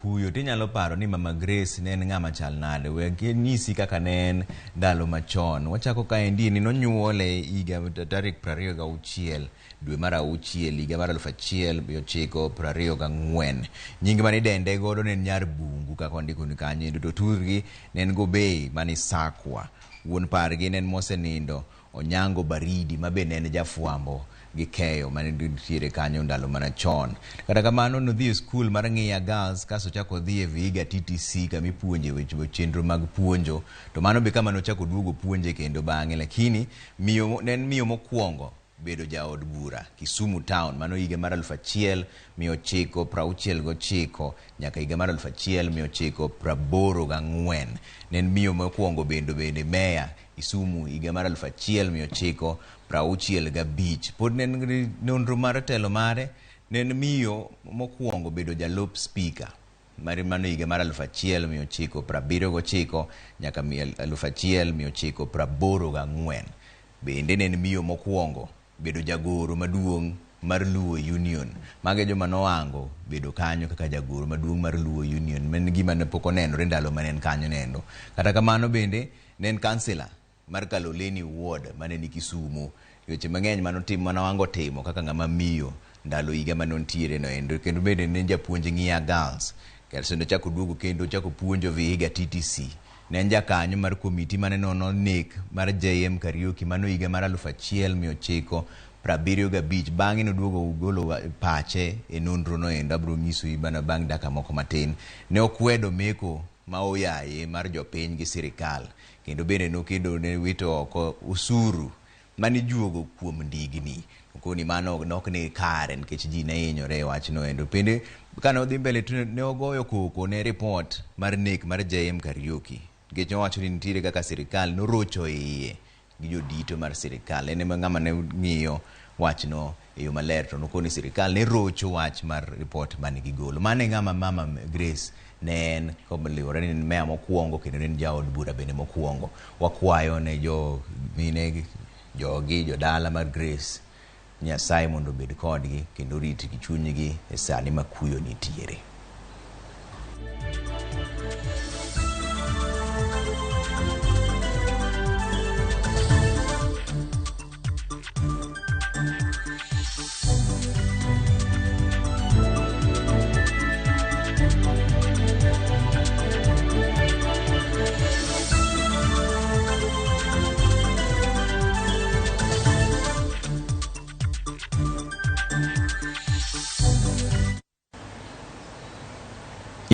Puyo tinyalo paro ni Mama Grace ne en ng'ama chal nade. We nyisi kaka ne en ndalo machon. Wachako kaendi ni nonyuole higa tarik 26 dwe mar 6 higa mar 1924. Nying mane dende godo ne en Nyar Bungu kaka ondiko ni kanyo. To turgi ne en Gobei mani Sakwa. Wuon pargi ne en mosenindo Onyango Baridi mabe ne en jafuambo gi keyo mane nitiere kanyo ndalo manachon. Kata kamano nodhi e skul mar Ng'iya Girls kaso chako dhi e Vihiga TTC kama ipuonje weche chenro mag puonjo. To mano be kama nochako duogo puonje kendo bang'e, lakini ne en miyo mokwongo bedo jaod bura Kisumu Town mano higa mar 1969 nyaka higa mar 1984. Ne en miyo mokwongo bende meya Kisumu higa mar 1965. Pod ne en nonro mar telo mare, ne en miyo mokwongo bedo jalop speaker mano higa mar 1979 nyaka 1984. Bende ne en miyo mokwongo bedo jagoro maduong' mar Luo Union. Mage joma nowango bedo kanyo kaka jagoro maduong' mar Luo Union. Men gima ne pok onenore ndalo mane en kanyo nendo. Kata kamano bende ne en kansela mar Kaloleni Ward mane ni Kisumu. Weche mang'eny manowango timo kaka ng'ama miyo ndalo higa manontiere no endo. Kendo bende ne japuonj Ng'iya Girls. Kendo nochako duogo kendo chako puonjo Vihiga TTC. Ne en jakanyo mar komiti mane nono nek mar JM Kariuki mano higa mar 1975. Bang'e noduogo golo pache e nonro no endo. Abro nyiso ibana bang' daka moko matin. Ne okwedo meko ma oyaye mar jopiny gi sirikal. Kendo bende nokedo ne wito oko usuru mani juogo kuom ndigni. Koni mano nok ne kare nikech ji ne hinyore e wachno endo. Bende kane odhi mbele ne ogoyo koko ne report mar nek mar JM Kariuki. Nikech owacho ni nitiere kaka sirikal norocho iye gi jodito mar sirikal. En ema ng'ama ne ng'iyo wachno e yo maler, to nokoni sirikal ne rocho wach mar report mane gigolo. Mane ng'ama Mama Grace ne en komliwore ni meya mokwongo kendo ne en jaod bura bende mokwongo. Wakwayo ne jo mine jogi jodala mar Grace, Nyasaye mondo obed kodgi kendo rit gi chunygi e sani ma kuyo nitiere.